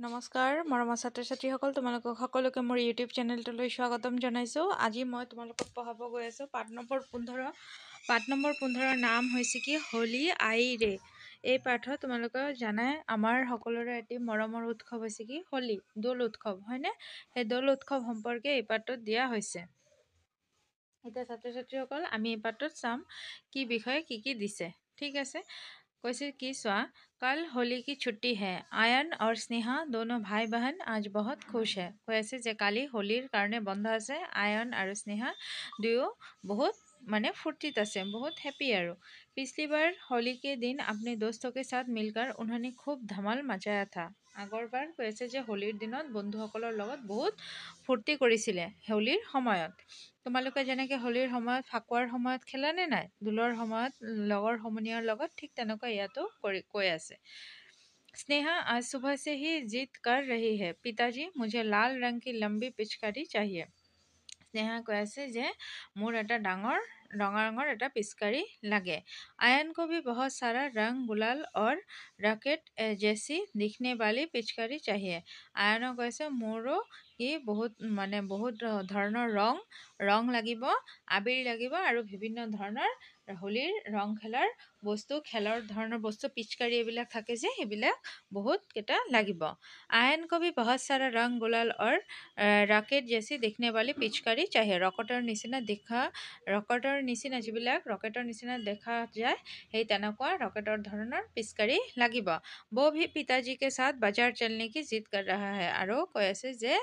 নমস্কাৰ মৰমৰ ছাত্ৰ ছাত্ৰীসকল, তোমালোকক সকলোকে মোৰ ইউটিউব চেনেলটোলৈ স্বাগতম জনাইছোঁ। আজি মই তোমালোকক পঢ়াব গৈ আছোঁ পাঠ নম্বৰ 15। পাঠ নম্বৰ 15ৰ নাম হৈছে কি হোলী আই ৰে। এই পাঠত তোমালোকে জানাই আমাৰ সকলোৰে এটি মৰমৰ উৎসৱ হৈছে কি হোলী, দোল উৎসৱ, হয়নে? সেই দোল উৎসৱ সম্পৰ্কে এই পাঠটোত দিয়া হৈছে। এতিয়া ছাত্ৰ ছাত্ৰীসকল আমি এই পাঠটোত চাম কি বিষয়ে কি দিছে। ঠিক আছে, কৈছে কি চোৱা, कल होली की छुट्टी है। आयन और स्नेहा दोनों भाई बहन आज बहुत खुश है। কৈ আছে যে কালি হোলীৰ কাৰণে বন্ধ আছে। আয়ন আৰু স্নেহা দুয়ো बहुत মানে फुर्तीत আছে, बहुत हैप्पी আৰু। पिछली बार होली के दिन अपने दोस्तों के साथ मिलकर उन्होंने खूब धमाल मचाया था। আগৰবাৰ কৈ আছে যে হোলীৰ দিনত বন্ধুসকলৰ লগত বহুত ফূৰ্তি কৰিছিলে হোলীৰ সময়ত। তোমালোকে যেনেকৈ হোলীৰ সময়ত ফাকুৱাৰ সময়ত খেলা নে নাই, দোলৰ সময়ত লগৰ সমনীয়াৰ লগত, ঠিক তেনেকুৱা ইয়াতো কৈ আছে। स्नेहा आज सुबह से ही जिद कर रही है, पिताजी मुझे लाल रंग की लंबी पिचकारी चाहिए। स्नेहा কৈ আছে যে মোৰ এটা ডাঙৰ ৰঙা ৰঙৰ এটা পিচকাৰী লাগে। आयन को भी बहुत सारा रंग गुलाल और रॉकेट जैसी दिखने वाली पिचकारी चाहिए। आयनो কৈছে মোৰো বহুত ধৰণৰ ৰং লাগিব, আবিৰ লাগিব আৰু বিভিন্ন ধৰণৰ হোলীৰ ৰং খেলাৰ বস্তু, খেলৰ ধৰণৰ বস্তু, পিচকাৰী এইবিলাক থাকে যে সেইবিলাক বহুত কেইটা লাগিব। आयन को भी बहुत सारा रंग गुलाल और रॉकेट जैसी दिखने वाली पिचकारी चाहिए। ৰকেটৰ নিচিনা যিবিলাক ৰকেটৰ নিচিনা দেখা যায় সেই তেনেকুৱা ৰকেটৰ ধৰণৰ পিচকাৰী লাগিব। वो भी पिताजी के साथ बाजार चलने की जिद कर रहा है। আৰু কৈ আছে যে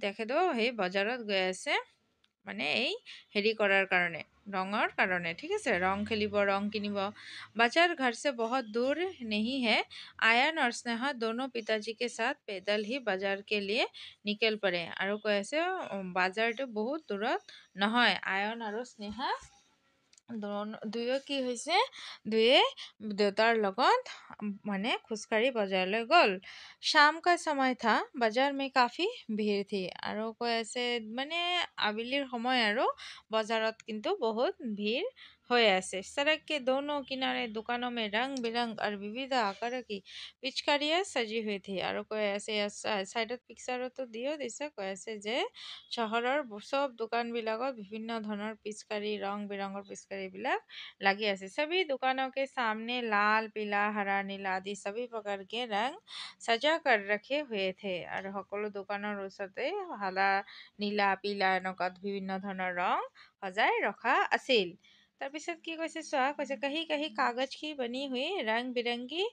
তেখেতেও সেই বজাৰত গৈ আছে মানে এই হেৰি কৰাৰ কাৰণে, ৰঙৰ কাৰণে। ঠিক আছে, ৰং খেলিব, ৰং কিনিব। बाजार घर से बहुत दूर नहीं है। आयन और स्नेहा दोनों पिताजी के साथ पैदल ही बाजार के लिए निकल पड़े। আৰু কৈ আছে বাজাৰটো বহুত দূৰত নহয়। আয়ন আৰু স্নেহা দুয়ো কি হৈছে, দুয়ে দেউতাৰ লগত মানে খোজকাঢ়ি বজাৰলৈ গ'ল। शाम का समय था, बाजार में काफी भीड़ थी। আৰু কৈ আছে মানে আবেলিৰ সময় আৰু বজাৰত কিন্তু বহুত ভিৰ হৈ আছে। सड़क के दोनों किनारे दुकानों में रंग बिरंग और विविध आकार की पिचकारियाँ सजी हुई थी। আৰু কৈ আছে চাইডত পিকচাৰতো দিছে, কৈ আছে যে চহৰৰ সব দোকানবিলাকত বিভিন্ন ধৰণৰ পিচকাৰী, ৰং বিৰঙৰ পিচকাৰীবিলাক লাগি আছে। सभी दुकानों के सामने लाल, पीला, हरा, नीला आदि सभी प्रकार के रंग सजा कर रखे हुए थे। আৰু সকলো দোকানৰ ওচৰতে হালা, নীলা, পীলা এনেকুৱা বিভিন্ন ধৰণৰ ৰং সজাই ৰখা আছিল। তাৰপিছত কি কৈছে চোৱা, কৈছে कहीं कहीं कागज की बनी हुई रंग बिरंगी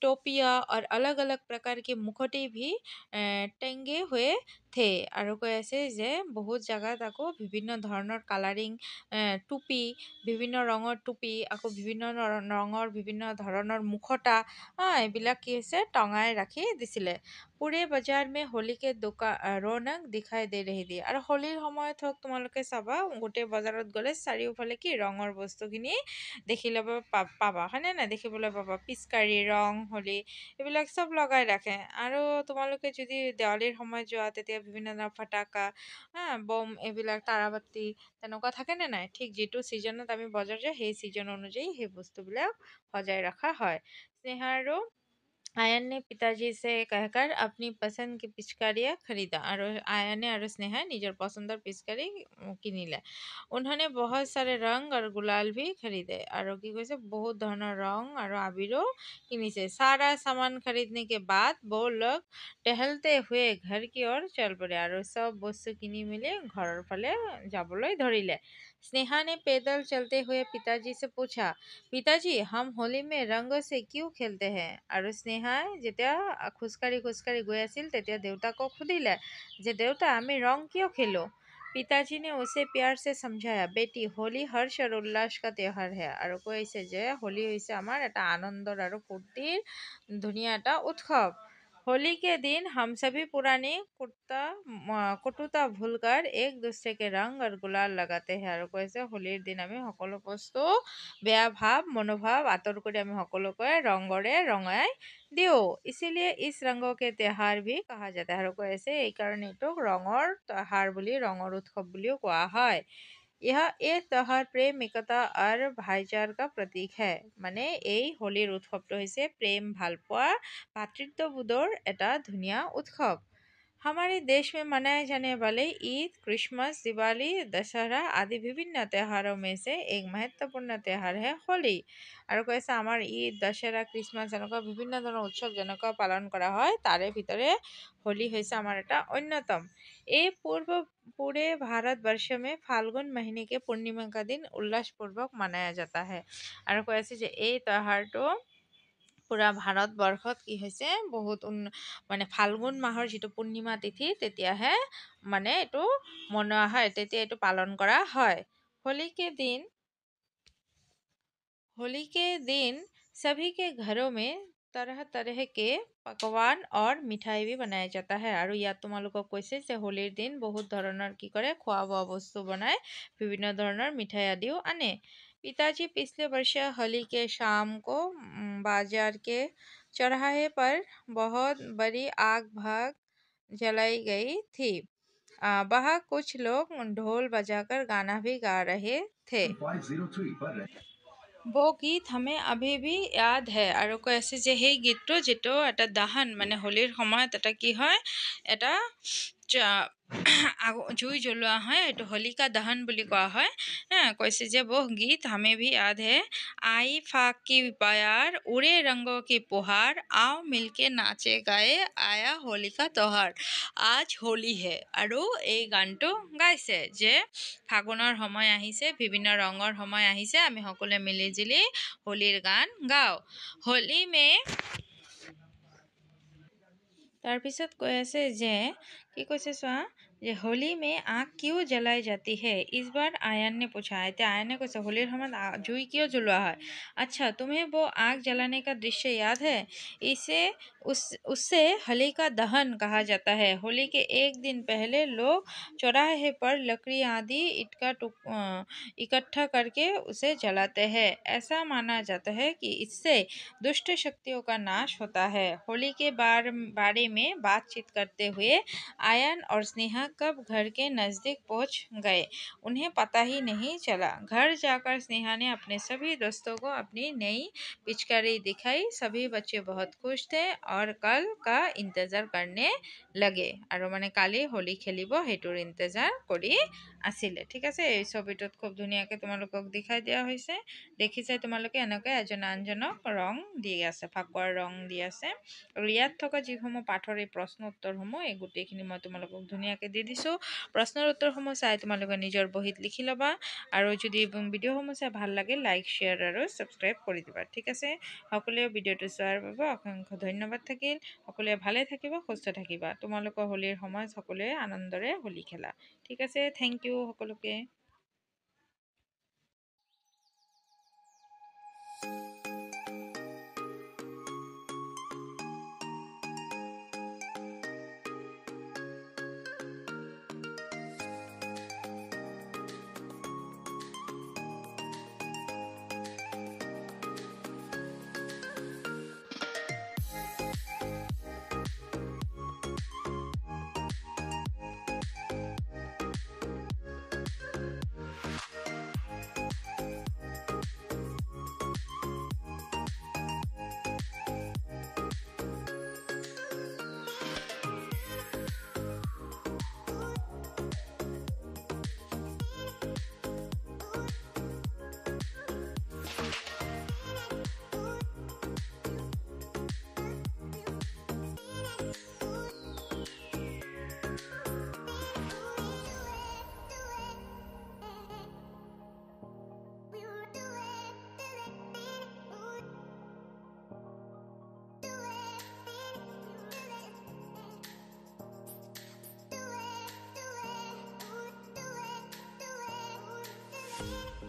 टोपियाँ और अलग अलग प्रकार के मुखौटे भी टेंगे हुए थे। আৰু কৈ আছে যে বহুত জাগাত আকৌ বিভিন্ন ধৰণৰ কালাৰিং টুপি, বিভিন্ন ৰঙৰ টুপি, আকৌ বিভিন্ন ৰঙৰ বিভিন্ন ধৰণৰ মুখটা এইবিলাক কি হৈছে টঙাই ৰাখি দিছিলে। পুৰে বজাৰ মে হোলী কে ৰৌনক দিখাই দে ৰহি থি। আৰু হোলীৰ সময়ত হওক তোমালোকে চাবা গোটেই বজাৰত গ'লে চাৰিওফালে কি ৰঙৰ বস্তুখিনি দেখিবলৈ পাবা, হয়নে নাই? দেখিবলৈ পাবা পিচকাৰী, ৰং, হোলী এইবিলাক চব লগাই ৰাখে। আৰু তোমালোকে যদি দেৱালীৰ সময়ত যোৱা তেতিয়া বিভিন্ন ধৰণৰ ফটাকা, বম, এইবিলাক তাৰাবাতি তেনেকুৱা থাকেনে নাই? ঠিক যিটো ছিজনত আমি বজাৰ যাওঁ সেই ছিজন অনুযায়ী সেই বস্তুবিলাক সজাই ৰখা হয়। স্নেহা আৰু आयन ने पिताजी से कहकर अपनी पसंद की पिचकारियाँ खरीदा। और आयन और स्नेहा निजर पसंदर पिचकारी किनिले। उन्होंने बहुत सारे रंग और गुलाल भी खरीदे। और की कैसे बहुत धৰণৰ रंग और आबिरो किनिसे। सारा सामान खरीदने के बाद वो लोग टहलते हुए घर की ओर चल पड़े। और सब বস্তু কিনি মিলি ঘৰৰ ফালে যাবলৈ ধৰিলে। स्नेहा ने पैदल चलते हुए पिताजी से पूछा, पिताजी हम होली में रंगों से क्यों खेलते हैं? আৰু স্নেহাই যেতিয়া খোজকাঢ়ি গৈ আছিল তেতিয়া দেউতাকক সুধিলে যে দেউতা আমি ৰং কিয় খেলো? पिताजी ने उसे प्यार से समझाया, बेटी होली हर्ष और उल्लास का त्योहार है। আৰু কৈছে যে হোলী হৈছে আমাৰ এটা আনন্দৰ আৰু ফূৰ্তিৰ ধুনীয়া এটা উৎসৱ। होली के दिन हम सभी पुरानी कटुता भूलकर एक दूसरे के रंग और गुलाल लगाते हैं। আৰু কৈছে হোলীৰ দিন আমি সকলো বস্তু বেয়া ভাৱ মনোভাৱ আঁতৰ কৰি আমি সকলোকে ৰঙৰে ৰঙাই দিওঁ। इसीलिए इस रंगों के त्योहार भी कहा जाता है। আৰু কৈ আছে এইকাৰণে এইটোক ৰঙৰ त्योहार বুলি, ৰঙৰ উৎসৱ বুলিও কোৱা হয়। এই त्योहार প্ৰেম একতা আৰু ভাইচাৰ का प्रतीक है মানে এই হোলীৰ উৎসৱটো হৈছে প্ৰেম ভালপোৱা ভাতৃত্ববোধৰ এটা ধুনীয়া উৎসৱ। हमारे देश में मनाए जाने वाले ईद क्रिसमस दिवाली दशहरा आदि विभिन्न त्योहारों में से एक महत्वपूर्ण त्योहार है होली। আৰু কৈছে আমাৰ ঈদ দশহৰা খ্ৰীষ্টমাছ এনেকুৱা বিভিন্ন ধৰণৰ উৎসৱ যেনেকুৱা পালন কৰা হয় তাৰে ভিতৰে হোলী হৈছে আমাৰ এটা অন্যতম। এই पूरे भारतवर्ष में फाल्गुन महीने के पूर्णिमा का दिन उल्लासपूर्वक मनाया जाता है। আৰু কৈ আছে যে এই त्योहारটো পুৰা ভাৰতবৰ্ষত কি হৈছে বহুত মানে ফাল্গুন মাহৰ যিটো পূৰ্ণিমা তিথি তেতিয়াহে মানে এইটো মনোৱা হয়, তেতিয়া এইটো পালন কৰা হয়। होली के दिन होली के दिन सभी के घरों में तरह तरह के पकवान और मिठाई भी बनाया जाता है। আৰু ইয়াত তোমালোকক কৈছে যে হোলীৰ দিন বহুত ধৰণৰ কি কৰে খোৱা বোৱা বস্তু বনায়, বিভিন্ন ধৰণৰ মিঠাই আদিও আনে। पिताजी पिछले वर्ष होली के शाम को बाजार के चौराहे पर बहुत बड़ी आग भाग जलाई गई थी। वहाँ कुछ लोग ढोल बजाकर गाना भी गा रहे थे। वो গীত हमें अभी भी याद है। আৰু কৈ আছে যে সেই গীতটো যিটো এটা দাহন মানে হোলীৰ সময়ত এটা কি হয় এটা জুই জ্বলোৱা হয়, এইটো হোলিকা দহন বুলি কোৱা হয়। কৈছে যে वो गीत हमें भी याद है। आई फाक की प्यार उड़े रंगों की पुहार आओ मिलके नाचे गाए आया होली का त्योहार आज होली है। আৰু এই গানটো গাইছে যে ফাগুনৰ সময় আহিছে, বিভিন্ন ৰঙৰ সময় আহিছে, আমি সকলোৱে মিলি জুলি হোলীৰ গান গাওঁ। হোলী মে তাৰপিছত কৈ আছে যে কি কৈছে চোৱা যে होली में आग क्यों जलाई जाती है इस बार आयन ने पूछा। এতিয়া আয়নে কৈছে হোলীৰ সময়ত জুই কিয় জ্বলোৱা হয়। अच्छा तुम्हें वो आग जलाने का दृश्य याद है। इसे उससे होली का दहन कहा जाता है। होली के एक दिन पहले लोग चौराहे पर लकड़ी आदि इकट्ठा करके उसे जलाते हैं। ऐसा माना जाता है कि इससे दुष्ट शक्तियों का नाश होता है। होली के बारे में बातचीत करते हुए आयन और स्नेहा कब घर के नजदीक पहुंच गए उन्हें पता ही नहीं चला। घर जाकर स्नेहा ने अपने सभी दोस्तों को अपनी नई पिचकारी दिखाई। सभी बच्चे बहुत खुश थे और कल का इंतजार करने लगे। আৰু মানে কালি হোলী খেলিব সেইটোৰ ইন্তজাৰ কৰি আছিলে। ঠিক আছে, এই ছবিটোত খুব ধুনীয়াকৈ তোমালোকক দেখাই দিয়া হৈছে। দেখিছে তোমালোকে এনেকৈ এজন আনজনক ৰং দি আছে, ফাকুৱাৰ ৰং দি আছে। আৰু ইয়াত থকা যিসমূহ পাঠৰ এই প্ৰশ্ন উত্তৰসমূহ এই গোটেইখিনি মই তোমালোকক ধুনীয়াকৈ দি দিছোঁ। প্ৰশ্নৰ উত্তৰসমূহ চাই তোমালোকে নিজৰ বহীত লিখি ল'বা। আৰু যদি ভিডিঅ'সমূহ চাই ভাল লাগে লাইক শ্বেয়াৰ আৰু ছাবস্ক্ৰাইব কৰি দিবা। ঠিক আছে, সকলোৱে ভিডিঅ'টো চোৱাৰ বাবে অসংখ্য ধন্যবাদ থাকিল। সকলোৱে ভালে থাকিবা, সুস্থ থাকিবা। তোমালোকৰ হোলীৰ সময়ত সকলোৱে আনন্দৰে হোলী খেলা। ঠিক আছে, থেংক ইউ সকলোকে। Do it.